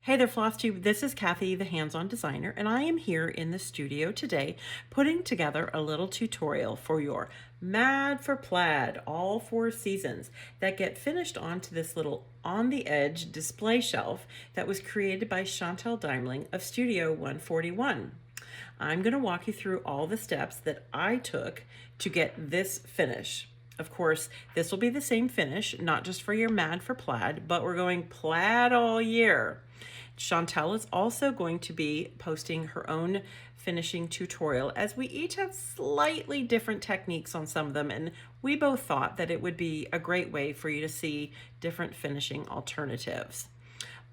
Hey there, FlossTube. This is Cathy, the hands-on designer, and I am here in the studio today putting together a little tutorial for your Mad for Plaid all 4 seasons that get finished onto this little on-the-edge display shelf that was created by Chantal Daimling of Studio 141. I'm going to walk you through all the steps that I took to get this finish. Of course, this will be the same finish, not just for your Mad for Plaid, but we're going plaid all year. Chantal is also going to be posting her own finishing tutorial, as we each have slightly different techniques on some of them, and we both thought that it would be a great way for you to see different finishing alternatives.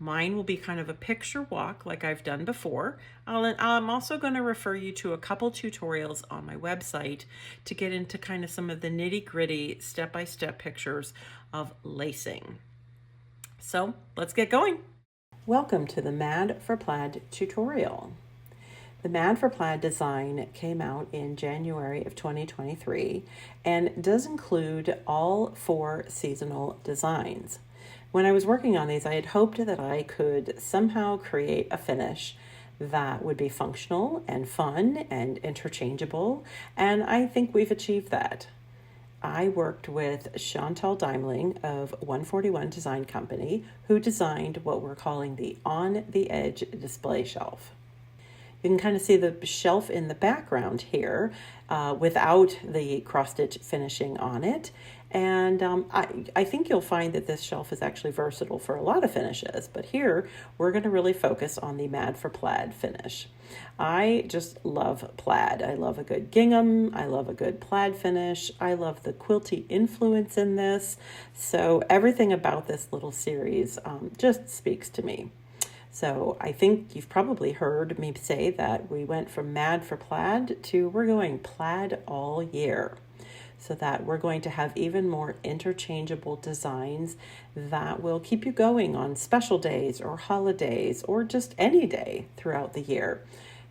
Mine will be kind of a picture walk like I've done before. I'm also going to refer you to a couple tutorials on my website to get into kind of some of the nitty-gritty step-by-step pictures of lacing. So let's get going. Welcome to the Mad for Plaid tutorial. The Mad for Plaid design came out in January of 2023 and does include all 4 seasonal designs. When I was working on these, I had hoped that I could somehow create a finish that would be functional and fun and interchangeable, and I think we've achieved that. I worked with Chantal Daimling of 141 Design Company, who designed what we're calling the On the Edge display shelf. You can kind of see the shelf in the background here without the cross-stitch finishing on it. And I think you'll find that this shelf is actually versatile for a lot of finishes, but here we're going to really focus on the Mad for Plaid finish. I just love plaid. I love a good gingham. I love a good plaid finish. I love the quilty influence in this. So everything about this little series just speaks to me. So I think you've probably heard me say that we went from Mad for Plaid to we're going plaid all year, so that we're going to have even more interchangeable designs that will keep you going on special days or holidays or just any day throughout the year.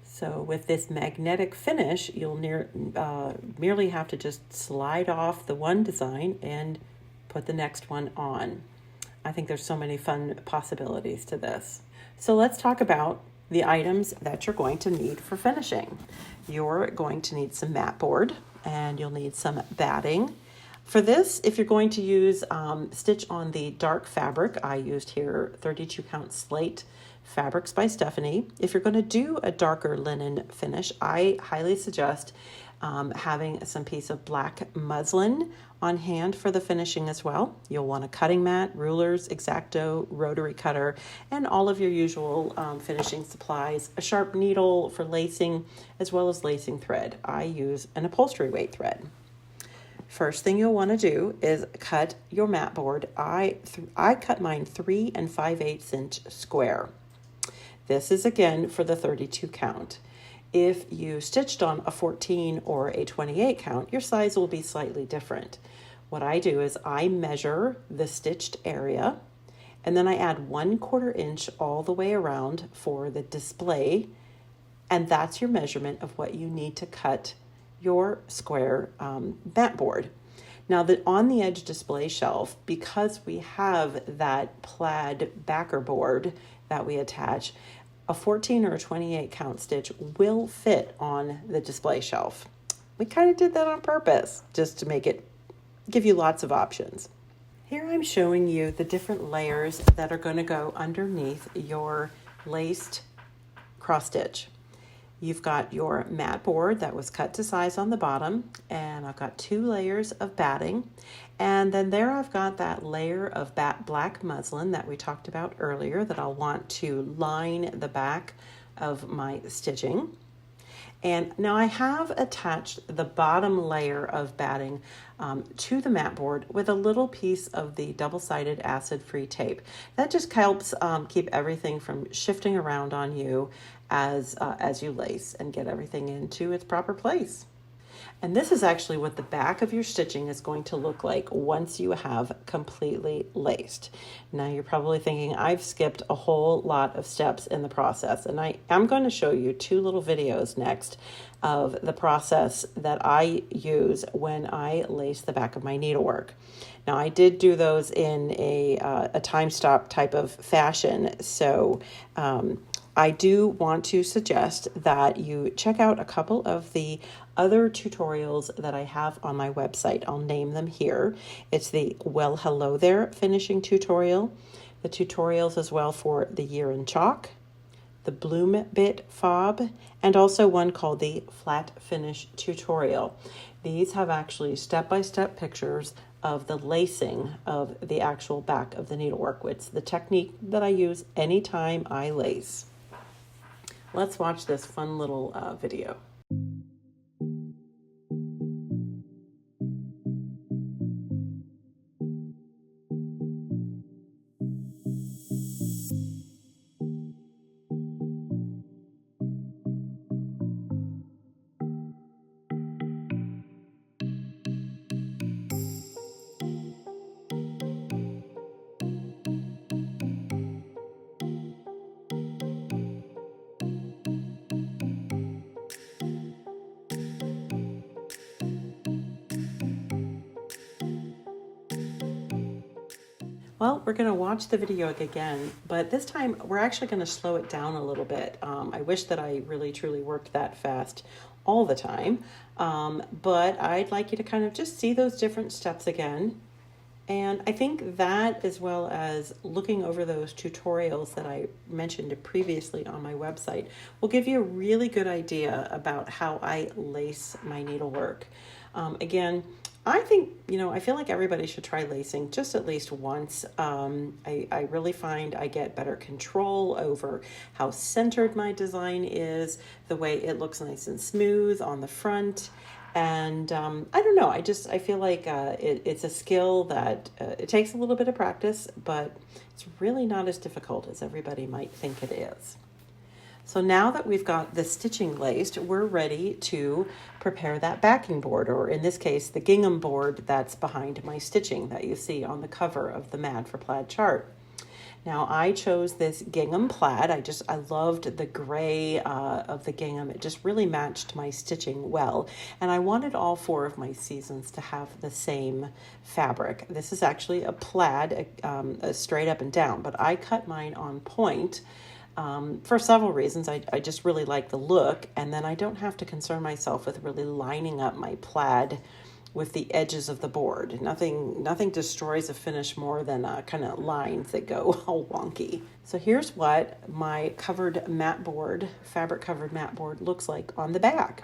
So with this magnetic finish, you'll merely have to just slide off the one design and put the next one on. I think there's so many fun possibilities to this. So let's talk about the items that you're going to need for finishing. You're going to need some matboard, and you'll need some batting. For this, if you're going to use stitch on the dark fabric, I used here 32 count slate fabrics by Stephanie. If you're going to do a darker linen finish, I highly suggest having some piece of black muslin on hand for the finishing as well. You'll want a cutting mat, rulers, X-Acto, rotary cutter, and all of your usual finishing supplies, a sharp needle for lacing, as well as lacing thread. I use an upholstery weight thread. First thing you'll want to do is cut your mat board. I cut mine 3 5/8 inch square. This is again for the 32 count. If you stitched on a 14 or a 28 count, your size will be slightly different. What I do is I measure the stitched area, and then I add 1/4 inch all the way around for the display, and that's your measurement of what you need to cut your square mat board. Now, the on the edge display shelf, because we have that plaid backer board that we attach, a 14 or a 28 count stitch will fit on the display shelf. We kind of did that on purpose just to make it give you lots of options. Here I'm showing you the different layers that are going to go underneath your laced cross stitch. You've got your mat board that was cut to size on the bottom, and I've got 2 layers of batting, and then there I've got that layer of black muslin that we talked about earlier that I'll want to line the back of my stitching. And now I have attached the bottom layer of batting to the mat board with a little piece of the double-sided acid-free tape. That just helps keep everything from shifting around on you as you lace and get everything into its proper place. And this is actually what the back of your stitching is going to look like once you have completely laced. Now you're probably thinking, I've skipped a whole lot of steps in the process, and I'm going to show you 2 little videos next of the process that I use when I lace the back of my needlework. Now, I did do those in a time stop type of fashion, so I do want to suggest that you check out a couple of the other tutorials that I have on my website. I'll name them here. It's the Well Hello There finishing tutorial, the tutorials as well for the Year in Chalk, the Bloom Bit Fob, and also one called the Flat Finish tutorial. These have actually step-by-step pictures of the lacing of the actual back of the needlework. It's the technique that I use anytime I lace. Let's watch this fun little video. Well, we're going to watch the video again, but this time we're actually going to slow it down a little bit. I wish that I really truly worked that fast all the time, but I'd like you to kind of just see those different steps again. And I think that, as well as looking over those tutorials that I mentioned previously on my website, will give you a really good idea about how I lace my needlework. Again, I think, I feel like everybody should try lacing just at least once. I really find I get better control over how centered my design is, the way it looks nice and smooth on the front. And I don't know, I feel like it's a skill that it takes a little bit of practice, but it's really not as difficult as everybody might think it is. So now that we've got the stitching laced, we're ready to prepare that backing board, or in this case, the gingham board that's behind my stitching that you see on the cover of the Mad for Plaid chart. Now, I chose this gingham plaid. I loved the gray of the gingham. It just really matched my stitching well. And I wanted all 4 of my seasons to have the same fabric. This is actually a plaid, a straight up and down, but I cut mine on point. For several reasons. I just really like the look, and then I don't have to concern myself with really lining up my plaid with the edges of the board. Nothing destroys a finish more than kind of lines that go all wonky. So here's what my covered mat board, fabric covered mat board looks like on the back.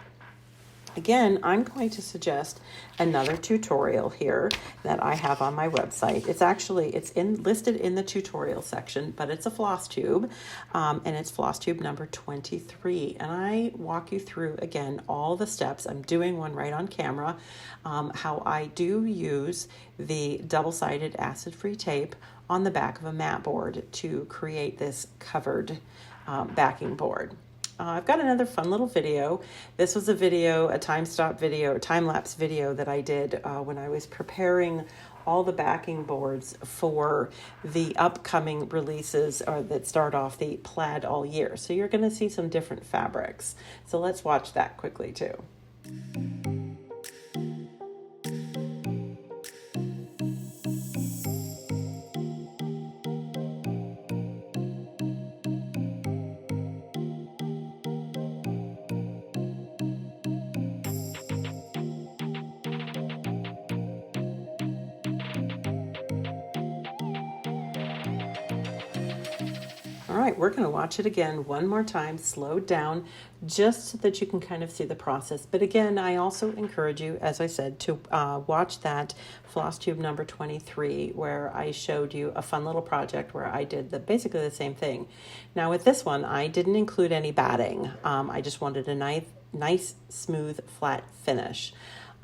Again, I'm going to suggest another tutorial here that I have on my website. It's listed in the tutorial section, but it's a FlossTube, and it's FlossTube number 23. And I walk you through, again, all the steps. I'm doing one right on camera, how I do use the double-sided acid-free tape on the back of a mat board to create this covered backing board. I've got another fun little video. This was a time-lapse video that I did when I was preparing all the backing boards for the upcoming releases that start off the Plaid All Year. So you're going to see some different fabrics. So let's watch that quickly too. All right, we're going to watch it again one more time, slowed down, just so that you can kind of see the process. But again, I also encourage you, as I said, to watch that FlossTube number 23, where I showed you a fun little project where I did basically the same thing. Now with this one, I didn't include any batting. I just wanted a nice, smooth, flat finish.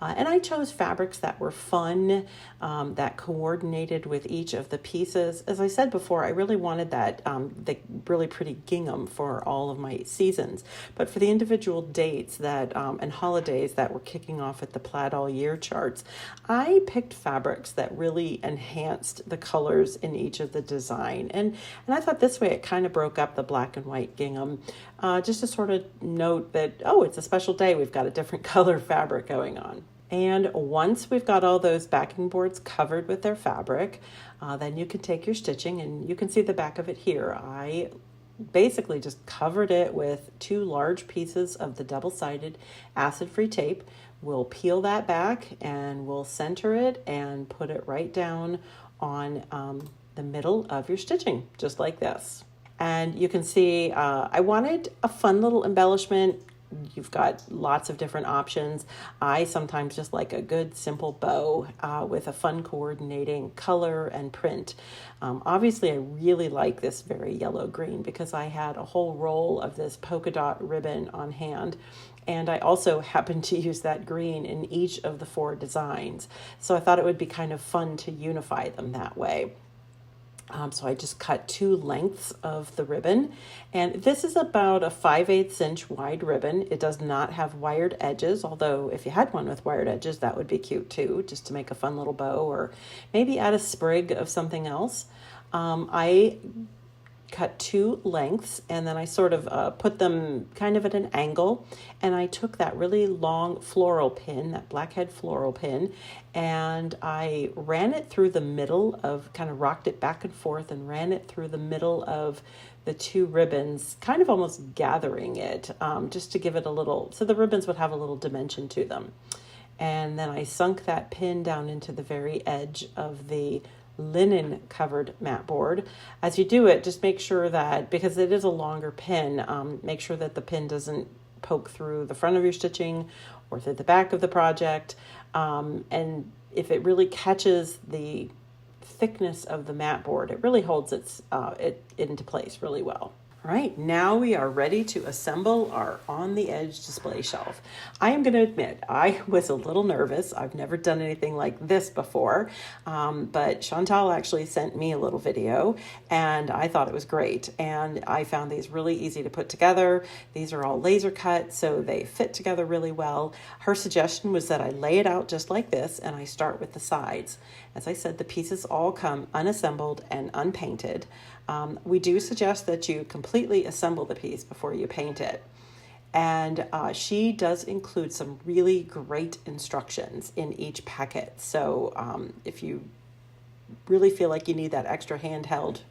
And I chose fabrics that were fun, that coordinated with each of the pieces. As I said before, I really wanted that the really pretty gingham for all of my seasons. But for the individual dates and holidays that were kicking off at the Plaid All Year charts, I picked fabrics that really enhanced the colors in each of the design. And I thought this way it kind of broke up the black and white gingham, just to sort of note that, oh, it's a special day, we've got a different color fabric going on. And once we've got all those backing boards covered with their fabric, then you can take your stitching, and you can see the back of it here. I basically just covered it with 2 large pieces of the double-sided acid-free tape. We'll peel that back and we'll center it and put it right down on the middle of your stitching, just like this. And you can see I wanted a fun little embellishment. You've got lots of different options. I sometimes just like a good simple bow with a fun coordinating color and print. Obviously, I really like this very yellow green because I had a whole roll of this polka dot ribbon on hand. And I also happened to use that green in each of the 4 designs. So I thought it would be kind of fun to unify them that way. So I just cut 2 lengths of the ribbon, and this is about a 5/8 inch wide ribbon. It does not have wired edges, although if you had one with wired edges, that would be cute too, just to make a fun little bow or maybe add a sprig of something else. I cut 2 lengths, and then I sort of put them kind of at an angle, and I took that really long floral pin, that blackhead floral pin, and I ran it through the middle of, kind of rocked it back and forth and ran it through the middle of the 2 ribbons, kind of almost gathering it, just to give it a little, so the ribbons would have a little dimension to them. And then I sunk that pin down into the very edge of the linen covered mat board. As you do it, just make sure that, because it is a longer pin, make sure that the pin doesn't poke through the front of your stitching or through the back of the project. And if it really catches the thickness of the mat board, it really holds it into place really well. All right, now we are ready to assemble our on the edge display shelf. I am going to admit I was a little nervous. I've never done anything like this before, but Chantal actually sent me a little video and I thought it was great. And I found these really easy to put together. These are all laser cut, so they fit together really well. Her suggestion was that I lay it out just like this and I start with the sides. As I said, the pieces all come unassembled and unpainted. We do suggest that you completely assemble the piece before you paint it. And she does include some really great instructions in each packet. So if you really feel like you need that extra handheld,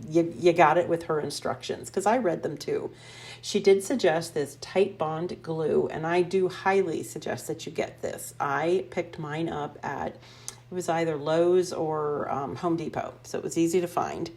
you got it with her instructions, because I read them too. She did suggest this tight bond glue, and I do highly suggest that you get this. I picked mine up at, it was either Lowe's or Home Depot, so it was easy to find.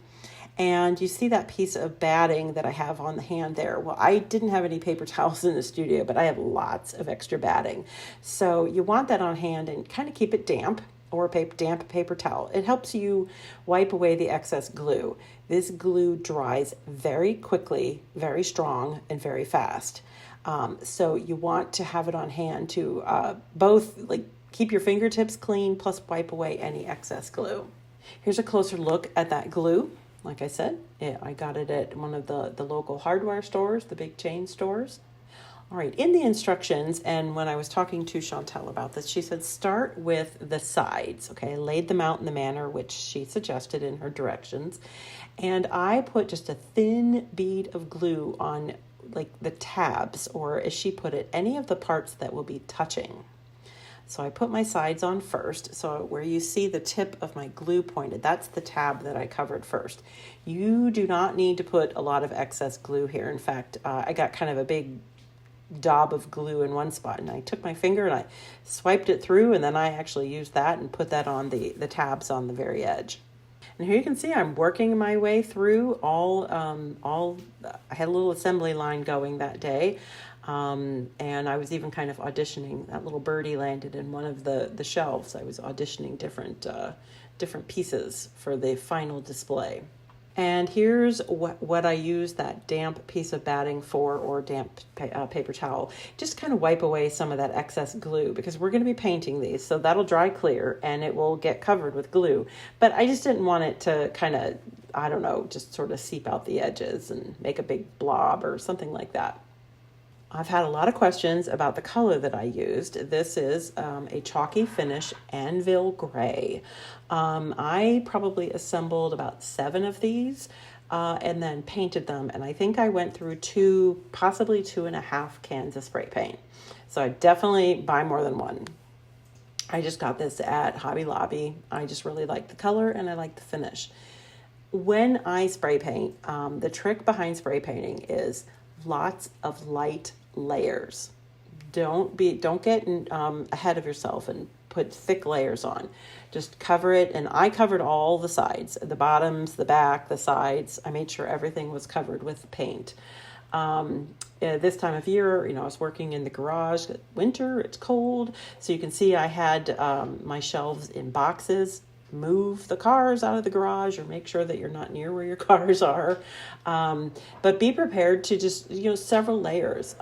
And you see that piece of batting that I have on the hand there. Well, I didn't have any paper towels in the studio, but I have lots of extra batting. So you want that on hand and kind of keep it damp, or a damp paper towel. It helps you wipe away the excess glue. This glue dries very quickly, very strong, and very fast. So you want to have it on hand to both like keep your fingertips clean, plus wipe away any excess glue. Here's a closer look at that glue. Like I said, I got it at one of the local hardware stores, the big chain stores. All right, in the instructions, and when I was talking to Chantal about this, she said start with the sides. Okay, I laid them out in the manner which she suggested in her directions. And I put just a thin bead of glue on like the tabs, or as she put it, any of the parts that will be touching. So I put my sides on first. So where you see the tip of my glue pointed, that's the tab that I covered first. You do not need to put a lot of excess glue here. In fact, I got kind of a big daub of glue in one spot, and I took my finger and I swiped it through, and then I actually used that and put that on the tabs on the very edge. And here you can see I'm working my way through all I had a little assembly line going that day. And I was even kind of auditioning. That little birdie landed in one of the shelves. I was auditioning different pieces for the final display. And here's what I use that damp piece of batting for, or damp paper towel. Just kind of wipe away some of that excess glue, because we're going to be painting these, so that'll dry clear and it will get covered with glue. But I just didn't want it to kind of, I don't know, just sort of seep out the edges and make a big blob or something like that. I've had a lot of questions about the color that I used. This is a chalky finish anvil gray. I probably assembled about 7 of these and then painted them. And I think I went through 2, possibly 2.5 cans of spray paint. So I definitely buy more than one. I just got this at Hobby Lobby. I just really like the color and I like the finish. When I spray paint, the trick behind spray painting is lots of light layers. Don't get ahead of yourself and put thick layers on. Just cover it, and I covered all the sides, the bottoms, the back, the sides. I made sure everything was covered with paint. This time of year, I was working in the garage. Winter, it's cold, so you can see I had my shelves in boxes. Move the cars out of the garage, or make sure that you're not near where your cars are. But be prepared to just, several layers.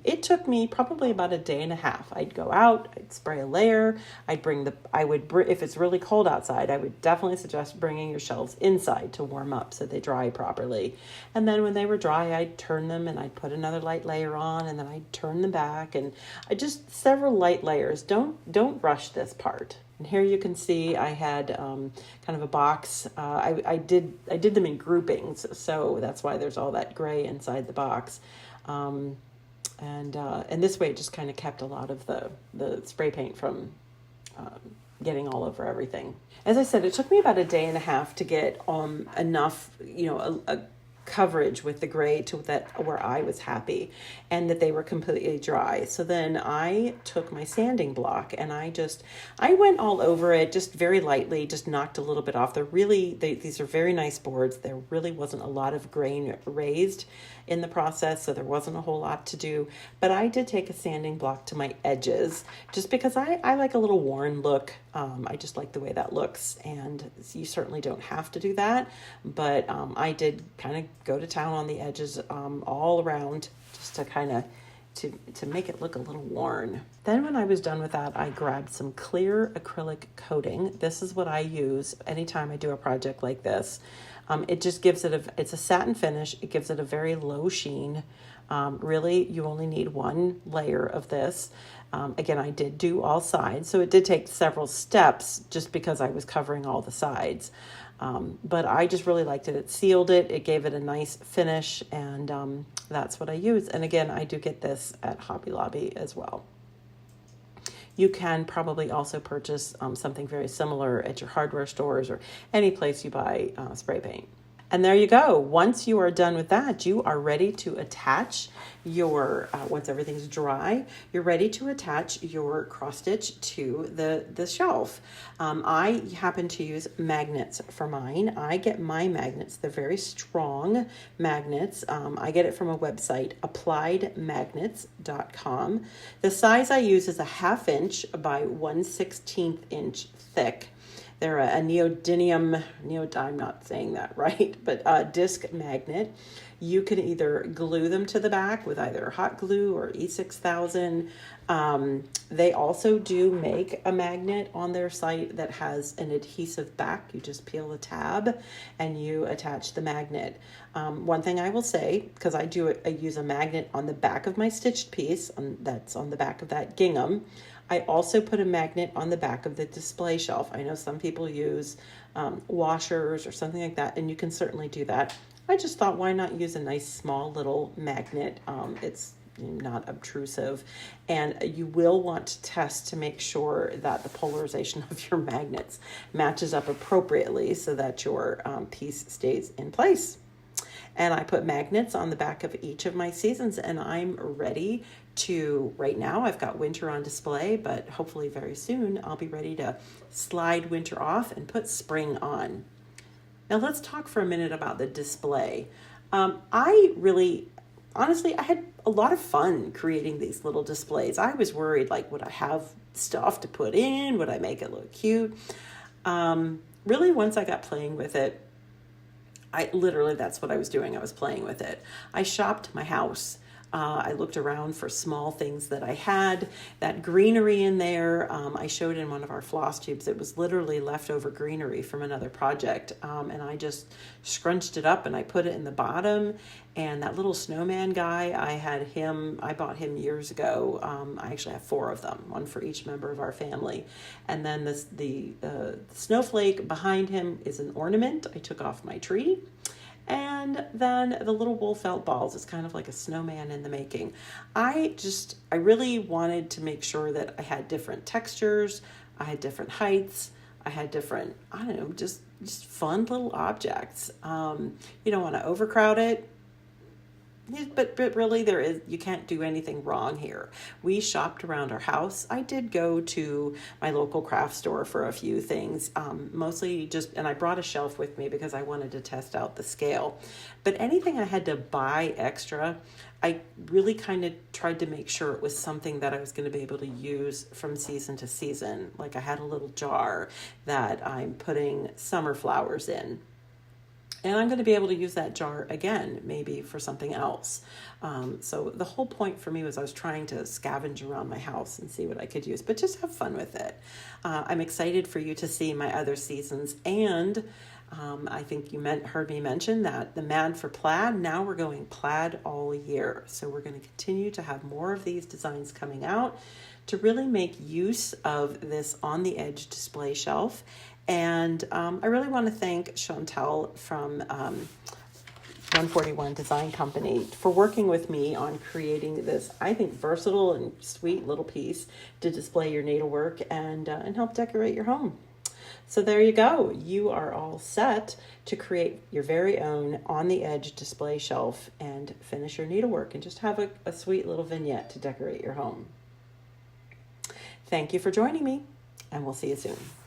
It took me probably about a day and a half. I'd go out, I'd spray a layer. If it's really cold outside, I would definitely suggest bringing your shelves inside to warm up so they dry properly. And then when they were dry, I'd turn them and I'd put another light layer on, and then I'd turn them back, and I just several light layers. Don't rush this part. And here you can see I had kind of a box. I did them in groupings, so that's why there's all that gray inside the box. And this way it just kind of kept a lot of the spray paint from getting all over everything. As I said, it took me about a day and a half to get enough, a coverage with the gray to that where I was happy and that they were completely dry. So then I took my sanding block and I went all over it just very lightly, just knocked a little bit off. These are very nice boards. There really wasn't a lot of grain raised in the process, so there wasn't a whole lot to do. But I did take a sanding block to my edges just because I like a little worn look. I just like the way that looks, and you certainly don't have to do that. But I did kind of go to town on the edges all around just to kind of to make it look a little worn. Then when I was done with that, I grabbed some clear acrylic coating. This is what I use anytime I do a project like this. It just gives it it's a satin finish. It gives it a very low sheen. Really, you only need one layer of this. Again, I did do all sides, so it did take several steps just because I was covering all the sides. But I just really liked it. It sealed it. It gave it a nice finish, and that's what I use. And again, I do get this at Hobby Lobby as well. You can probably also purchase something very similar at your hardware stores or any place you buy spray paint. And there you go. Once you are done with that, you are ready to attach your, once everything's dry, you're ready to attach your cross stitch to the shelf. I happen to use magnets for mine. I get my magnets. They're very strong magnets. I get it from a website, appliedmagnets.com. The size I use is a 1/2 inch by 1/16 inch thick. They're a neodymium, I'm not saying that right, but a disc magnet. You can either glue them to the back with either hot glue or E6000. They also do make a magnet on their site that has an adhesive back. You just peel the tab and you attach the magnet. One thing I will say, because I use a magnet on the back of my stitched piece, that's on the back of that gingham. I also put a magnet on the back of the display shelf. I know some people use washers or something like that, and you can certainly do that. I just thought, why not use a nice small little magnet? It's not obtrusive, and you will want to test to make sure that the polarization of your magnets matches up appropriately so that your piece stays in place. And I put magnets on the back of each of my seasons, and I'm ready to, right now I've got winter on display, but hopefully very soon I'll be ready to slide winter off and put spring on. Now let's talk for a minute about the display. Honestly, I had a lot of fun creating these little displays. I was worried, like, would I have stuff to put in? Would I make it look cute? Really, once I got playing with it, that's what I was doing. I was playing with it. I shopped my house. I looked around for small things that I had. That greenery in there, I showed in one of our floss tubes. It was literally leftover greenery from another project. And I just scrunched it up and I put it in the bottom. And that little snowman guy, I bought him years ago. I actually have 4 of them, one for each member of our family. And then the snowflake behind him is an ornament I took off my tree. And then the little wool felt balls is kind of like a snowman in the making. I really wanted to make sure that I had different textures. I had different heights. I had different, I don't know, just fun little objects. You don't want to overcrowd it. But really you can't do anything wrong here. We shopped around our house. I did go to my local craft store for a few things, mostly and I brought a shelf with me because I wanted to test out the scale. But anything I had to buy extra, I really kind of tried to make sure it was something that I was going to be able to use from season to season. Like I had a little jar that I'm putting summer flowers in. And I'm going to be able to use that jar again, maybe for something else. So the whole point for me was I was trying to scavenge around my house and see what I could use, but just have fun with it. I'm excited for you to see my other seasons. And I think you heard me mention that the Mad for Plaid, now we're going plaid all year. So we're going to continue to have more of these designs coming out to really make use of this on the edge display shelf. And I really want to thank Chantel from 141 Design Company for working with me on creating this, I think, versatile and sweet little piece to display your needlework and help decorate your home. So there you go. You are all set to create your very own on the edge display shelf and finish your needlework and just have a sweet little vignette to decorate your home. Thank you for joining me, and we'll see you soon.